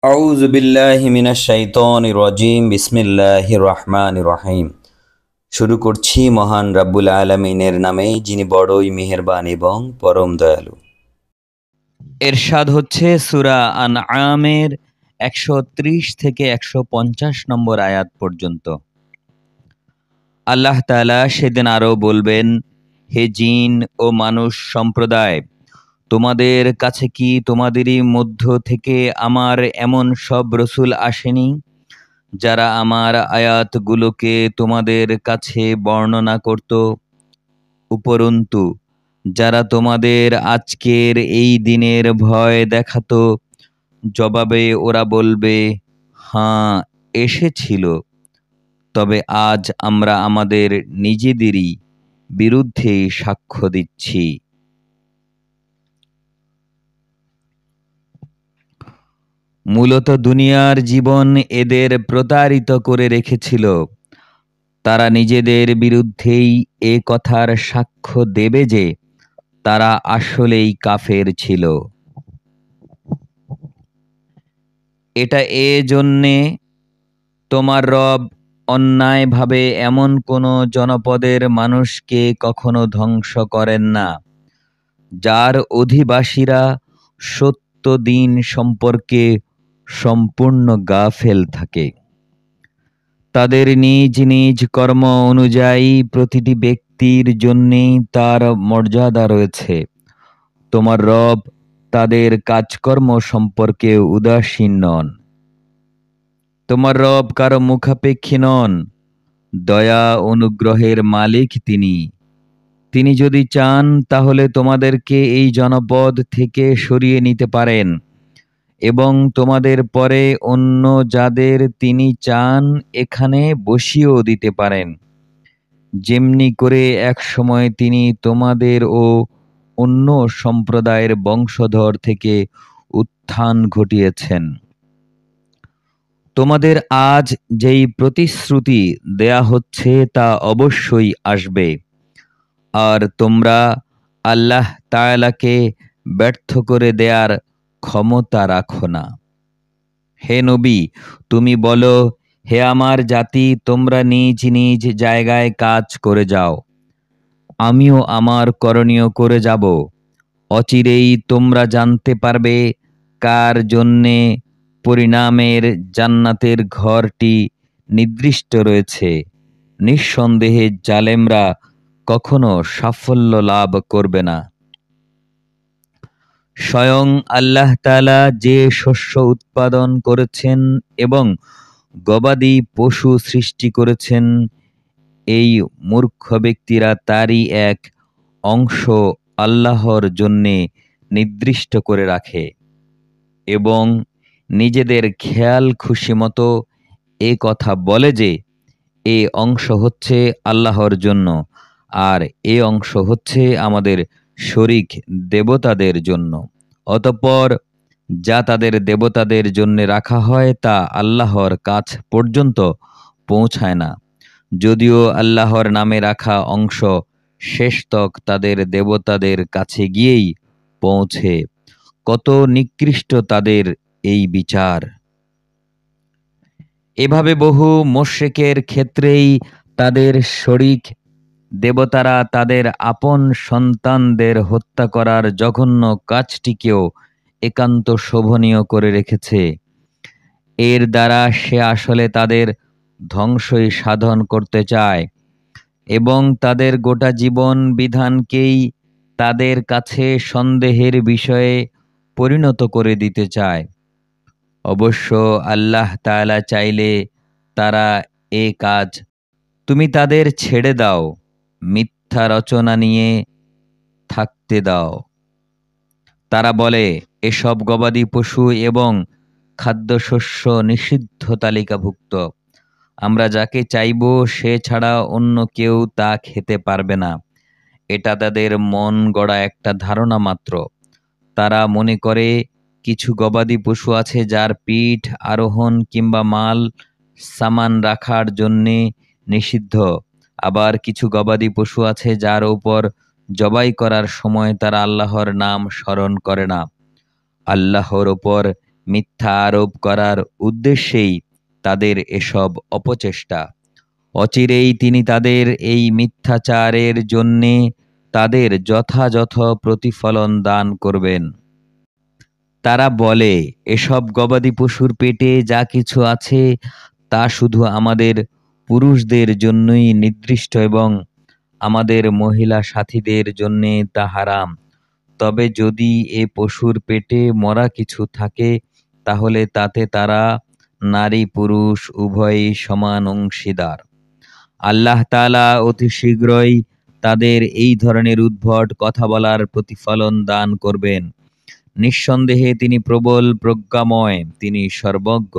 আউযু বিল্লাহি মিনাশ শাইতানির রাজিম। বিসমিল্লাহির রহমানির রহিম। শুরু করছি মহান রাব্বুল আলামিনের নামে, যিনি বড়ই মেহেরবান এবং পরম দয়ালু। এরশাদ হচ্ছে সূরা আনআমের ১৩০ থেকে ১৫০ নম্বর আয়াত পর্যন্ত। আল্লাহ তাআলা সেদিন আরো বলবেন, হে জিন ও মানুষ সম্প্রদায়, তোমাদের কাছে কি তোমাদেরই মধ্য থেকে আমার এমন সব রসূল আসেনি যারা আমার আয়াতগুলোকে তোমাদের কাছে বর্ণনা করত? উপরন্তু যারা তোমাদের আজকের এই দিনের ভয় দেখাতো, জবাবে ওরা বলবে, হ্যাঁ এসেছিল, তবে আজ আমরা আমাদের নিজেদেরই বিরুদ্ধে সাক্ষ্য দিচ্ছি। মূলত দুনিয়ার জীবন এদের প্রতারিত করে রেখেছিল। তারা নিজেদের বিরুদ্ধেই এ কথার সাক্ষ্য দেবে যে তারা আসলেই কাফের ছিল। এটা এ জন্যে তোমার রব অন্যায়ভাবে এমন কোনো জনপদের মানুষকে কখনো ধ্বংস করেন না, যার অধিবাসীরা সত্য দিন সম্পর্কে সম্পূর্ণ গাফেল থাকে। তাদের নিজ নিজ কর্ম অনুযায়ী প্রতিটি ব্যক্তির জন্যেই তার মর্যাদা রয়েছে। তোমার রব তাদের কাজকর্ম সম্পর্কে উদাসীন নন। তোমার রব কারো মুখাপেক্ষী নন। দয়া অনুগ্রহের মালিক তিনি। তিনি যদি চান তাহলে তোমাদেরকে এই জনপদ থেকে সরিয়ে নিতে পারেন এবং তোমাদের পরে অন্য যাদের তিনি চান এখানে বসিয়েও দিতে পারেন, যেমনি করে এক সময় তিনি তোমাদের ও অন্য সম্প্রদায়ের বংশধর থেকে উত্থান ঘটিয়েছেন। তোমাদের আজ যেই প্রতিশ্রুতি দেয়া হচ্ছে তা অবশ্যই আসবে, আর তোমরা আল্লাহ তাআলাকে ব্যর্থ করে দেয়ার ক্ষমতা রাখো না। হে নবী, তুমি বলো, হে আমার জাতি, তোমরা নিজ নিজ জায়গায় কাজ করে যাও, আমিও আমার করণীয় করে যাব। অচিরেই তোমরা জানতে পারবে কার জন্যে পরিণামের জান্নাতের ঘরটি নির্দিষ্ট রয়েছে। নিঃসন্দেহে জালেমরা কখনো সাফল্য লাভ করবে না। স্বয়ং আল্লাহ তাআলা যে শস্য উৎপাদন করেছেন এবং গবাদি পশু সৃষ্টি করেছেন, এই মূর্খ ব্যক্তিরা তারই এক অংশ আল্লাহর জন্যে নির্দিষ্ট করে রাখে এবং নিজেদের খেয়াল খুশি মতো এ কথা বলে যে এ অংশ হচ্ছে আল্লাহর জন্য আর এ অংশ হচ্ছে আমাদের শরীক দেবতাদের জন্য। অতঃপর যা তাদের দেবতাদের জন্য রাখা হয় তা আল্লাহর কাছ পর্যন্ত পৌঁছায় না, যদিও আল্লাহর নামে রাখা অংশ শেষতক তাদের দেবতাদের কাছে গিয়েই পৌঁছে। কত নিকৃষ্ট তাদের এই বিচার! এভাবে বহু মুশরিকের ক্ষেত্রেই তাদের শরীক দেবতারা তাদের আপন সন্তানদের হত্যা করার জঘন্য কাজটিকেও একান্ত শোভনীয় করে রেখেছে। এর দ্বারা সে আসলে তাদের ধ্বংসই সাধন করতে চায় এবং তাদের গোটা জীবন বিধানকেই তাদের কাছে সন্দেহের বিষয়ে পরিণত করে দিতে চায়। অবশ্য আল্লাহ তাআলা চাইলে তারা এ কাজ তুমি তাদের ছেড়ে দাও, মিথ্যা রচনা নিয়ে থাকতে দাও। তারা বলে, এসব গবাদি পশু এবং খাদ্যশস্য নিষিদ্ধ তালিকাভুক্ত। আমরা যাকে চাইব সে ছাড়া অন্য কেউ তা খেতে পারবে না। এটা তাদের মন গড়া একটা ধারণা মাত্র। তারা মনে করে কিছু গবাদি পশু আছে যার পিঠ আরোহণ কিংবা মাল সামান রাখার জন্যে নিষিদ্ধ। আবার কিছু গবাদি পশু আছে যার উপর জবাই করার সময় তারা আল্লাহর নাম স্মরণ করে না। আল্লাহর ওপর মিথ্যা আরোপ করার উদ্দেশ্যেই তাদের এসব অপচেষ্টা। অচিরেই তিনি তাদের এই মিথ্যাচারের জন্যে তাদের যথাযথ প্রতিফলন দান করবেন। তারা বলে, এসব গবাদি পশুর পেটে যা কিছু আছে তা শুধু আমাদের পুরুষদের জন্যই নির্দিষ্ট এবং আমাদের মহিলা সাথীদের জন্যে তা হারাম। তবে যদি এ পশুর পেটে মরা কিছু থাকে তাহলে তাতে তারা নারী পুরুষ উভয়ই সমান অংশীদার। আল্লাহ তাআলা অতি শীঘ্রই তাদের এই ধরনের উদ্ভট কথা বলার প্রতিফলন দান করবেন। নিঃসন্দেহে তিনি প্রবল প্রজ্ঞাময়, তিনি সর্বজ্ঞ।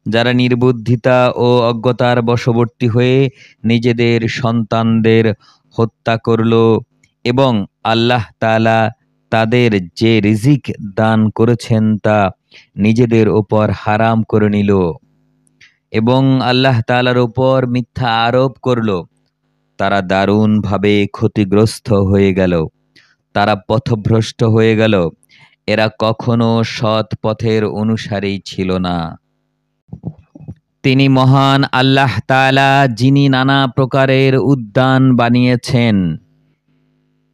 যারা নির্বুদ্ধিতা ও অজ্ঞতার বশবর্তী হয়ে নিজেদের সন্তানদের হত্যা করল এবং আল্লাহ তাআলা তাদের যে রিজিক দান করেছেন তা নিজেদের ওপর হারাম করে নিল এবং আল্লাহ তাআলার ওপর মিথ্যা আরোপ করল, তারা দারুণভাবে ক্ষতিগ্রস্ত হয়ে গেল। তারা পথভ্রষ্ট হয়ে গেল। এরা কখনো সৎ পথের অনুসারী ছিল না। তিনি মহান আল্লাহ তাআলা, যিনি নানা প্রকারের উদ্যান বানিয়েছেন,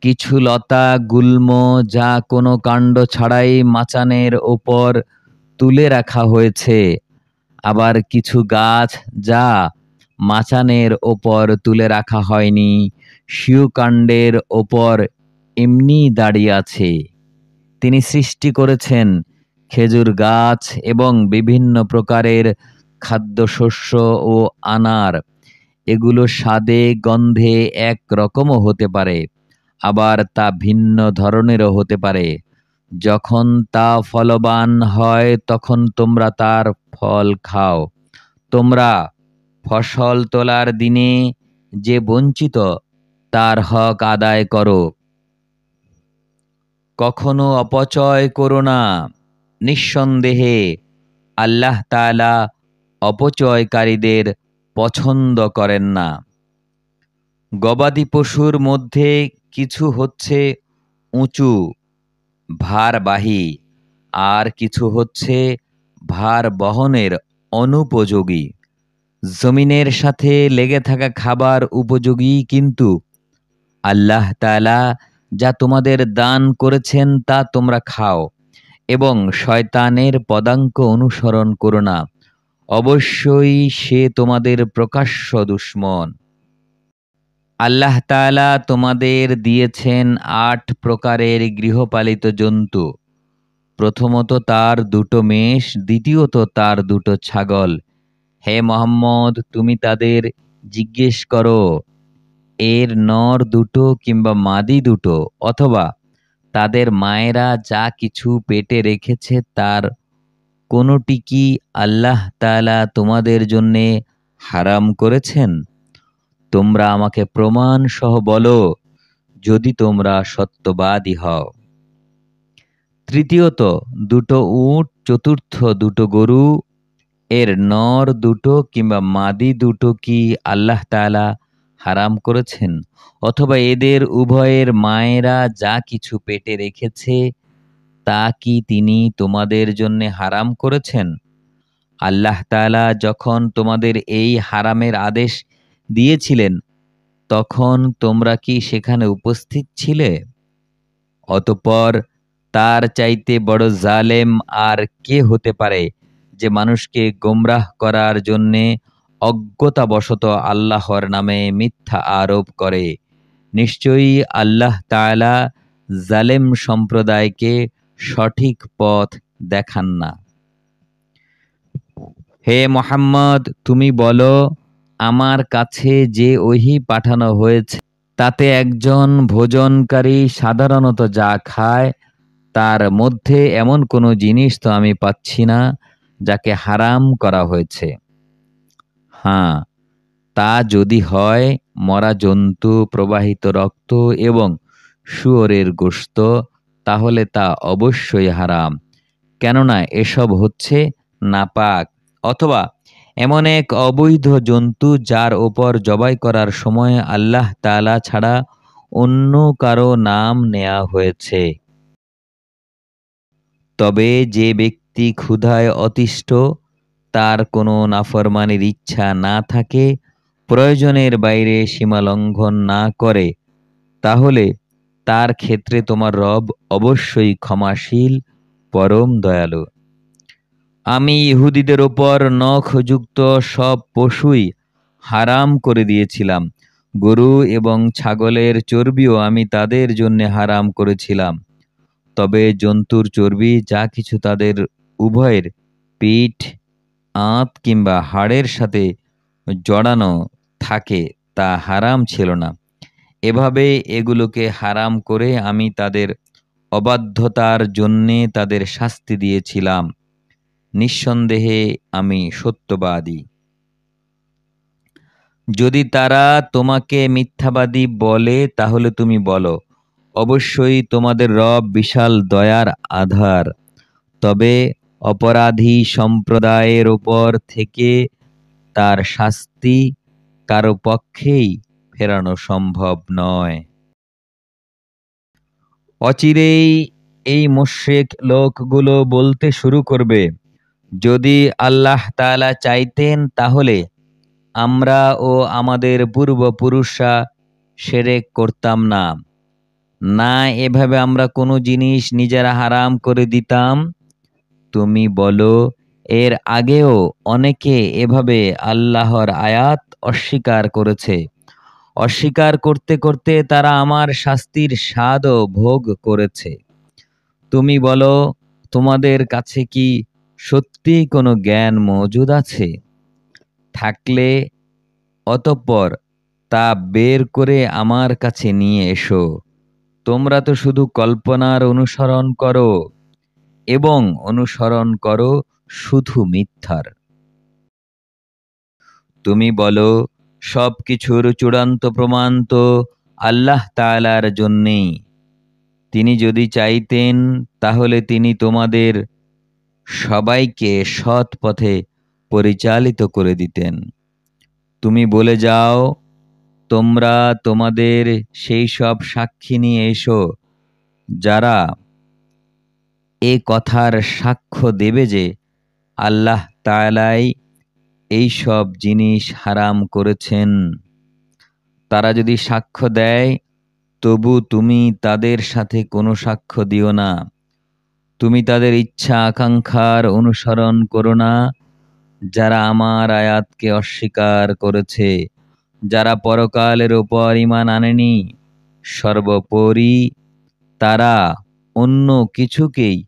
কিছু লতা গুল্ম যা কোনো কাণ্ড ছাড়াই মাচানের ওপর তুলে রাখা হয়েছে, আবার কিছু গাছ যা মাচানের ওপর তুলে রাখা হয়নি, স্বীয় কাণ্ডের ওপর এমনি দাঁড়িয়ে আছে। তিনি সৃষ্টি করেছেন খেজুর গাছ এবং বিভিন্ন প্রকারের খাদ্যশস্য ও আনার। এগুলো স্বাদে গন্ধে এক রকমও হতে পারে, আবার তা ভিন্ন ধরনেরও হতে পারে। যখন তা ফলবান হয় তখন তোমরা তার ফল খাও। তোমরা ফসল তোলার দিনে যে বঞ্চিত তার হক আদায় করো। কখনো অপচয় করো না। নিঃসন্দেহে আল্লাহ তাআলা অপচয়কারীদের পছন্দ করেন না। গবাদি পশুর মধ্যে কিছু হচ্ছে উঁচু ভারবাহী, আর কিছু হচ্ছে ভার বহনের অনুপযোগী। জমিনের সাথে লেগে থাকা খাবার উপযোগী, কিন্তু আল্লাহ তাআলা যা তোমাদের দান করেছেন তা তোমরা খাও এবং শয়তানের পদাঙ্ক অনুসরণ করো না। অবশ্যই সে তোমাদের প্রকাশ্য দুশমন। আল্লাহ তাআলা তোমাদের দিয়েছেন ৮ প্রকারের গৃহপালিত জন্তু। প্রথমত তার ২টো মেষ, দ্বিতীয়ত তার ২টো ছাগল। হে মুহাম্মদ, তুমি তাদের জিজ্ঞেস করো, এর নর ২টো কিংবা মাদি ২টো, অথবা তাদের মায়েরা যা কিছু পেটে রেখেছে তার কোনোটি কি আল্লাহ তাআলা তোমাদের জন্যে হারাম করেছেন? তোমরা আমাকে প্রমাণ সহ বলো, যদি তোমরা সত্যবাদী হও। তৃতীয়ত ২টো উট, চতুর্থ ২টো গরু। এর নর ২টো কিংবা মাদি ২টো কি আল্লাহ তাআলা হারাম করেছেন? অথবা এদের উভয়ের মায়েরা যা কিছু পেটে রেখেছে তা কি তিনি তোমাদের জন্য হারাম করেছেন? আল্লাহ তাআলা যখন তোমাদের এই হারামের আদেশ দিয়েছিলেন তখন তোমরা কি সেখানে উপস্থিত ছিলে? অতঃপর তার চাইতে বড় জালেম আর কে হতে পারে, যে মানুষকে গোমরাহ করার জন্যে অজ্ঞতাবশত আল্লাহর নামে মিথ্যা আরোপ করে। নিশ্চয়ই আল্লাহ তাআলা জালেম সম্প্রদায়কে সঠিক পথ দেখান না। হে মুহাম্মদ, তুমি বলো, আমার কাছে যে ওহী পাঠানো হয়েছে তাতে একজন ভোজনকারী সাধারণত যা খায় তার মধ্যে এমন কোনো জিনিস তো আমি পাচ্ছি না যাকে হারাম করা হয়েছে। হ্যাঁ, তা যদি হয় মরা জন্তু, প্রবাহিত রক্ত এবং শুয়োরের গোশত, তাহলে তা অবশ্যই হারাম, কেননা এসব হচ্ছে নাপাক। অথবা এমন এক অবৈধ জন্তু যার ওপর জবাই করার সময় আল্লাহ তাআলা ছাড়া অন্য কারো নাম নেওয়া হয়েছে। তবে যে ব্যক্তি ক্ষুধায় অতিষ্ঠ, তার কোনো নাফরমানির ইচ্ছা না থাকে, প্রয়োজনের বাইরে সীমা লঙ্ঘন না করে, তাহলে তার ক্ষেত্রে তোমার রব অবশ্যই ক্ষমাশীল, পরম দয়ালু। আমি ইহুদিদের ওপর নখযুক্ত সব পশুই হারাম করে দিয়েছিলাম। গরু এবং ছাগলের চর্বিও আমি তাদের জন্য হারাম করেছিলাম। তবে জন্তুর চর্বি যা কিছু তাদের উভয়ের পিঠ, আঁত কিংবা হাড়ের সাথে জড়ানো থাকে তা হারাম ছিল না। এভাবে এগুলোকে হারাম করে আমি তাদের অবাধ্যতার জন্যে তাদের শাস্তি দিয়েছিলাম। নিঃসন্দেহে আমি সত্যবাদী। যদি তারা তোমাকে মিথ্যাবাদী বলে, তাহলে তুমি বলো, অবশ্যই তোমাদের রব বিশাল দয়ার আধার। তবে অপরাধী সম্প্রদায়ের ওপর থেকে তার শাস্তি কারো পক্ষেই ফেরানো সম্ভব নয়। অচিরেই এই মুশরিক লোকগুলো বলতে শুরু করবে, যদি আল্লাহ তাআলা চাইতেন তাহলে আমরা ও আমাদের পূর্বপুরুষরা শিরক করতাম না। না, এভাবে আমরা কোনো জিনিস নিজেরা হারাম করে দিতাম। তুমি বলো, এর আগেও অনেকে এভাবে আল্লাহর আয়াত অস্বীকার করেছে। অস্বীকার করতে করতে তারা আমার শাস্তির স্বাদও ভোগ করেছে। তুমি বলো, তোমাদের কাছে কি সত্যি কোনো জ্ঞান মজুদ আছে? থাকলে অতঃপর তা বের করে আমার কাছে নিয়ে এসো। তোমরা তো শুধু কল্পনার অনুসরণ করো এবং অনুসরণ করো শুধু মিথ্যার। তুমি বলো, সব কিছুর চূড়ান্ত প্রমাণ তো আল্লাহ তাআলার জন্যেই। তিনি যদি চাইতেন তাহলে তিনি তোমাদের সবাইকে সৎ পথে পরিচালিত করে দিতেন। তুমি বলে যাও, তোমরা তোমাদের সেই সব সাক্ষী নিয়ে এসো যারা এ কথার সাক্ষ্য দেবে যে আল্লাহ তাআলাই এই সব জিনিস হারাম করেছেন। তারা যদি সাক্ষ্য দেয়, তবু তুমি তাদের সাথে কোনো সাক্ষ্য দিও না। তুমি তাদের ইচ্ছা আকাঙ্ক্ষার অনুসরণ করো না, যারা আমার আয়াতকে অস্বীকার করেছে, যারা পরকালের উপর ঈমান আনেনি। সর্বোপরি তারা অন্য কিছুকেই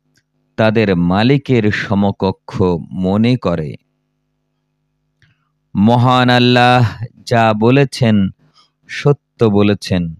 তাদের মালিকের সমকক্ষ মনে করে। মহান আল্লাহ যা বলেছেন সত্য বলেছেন।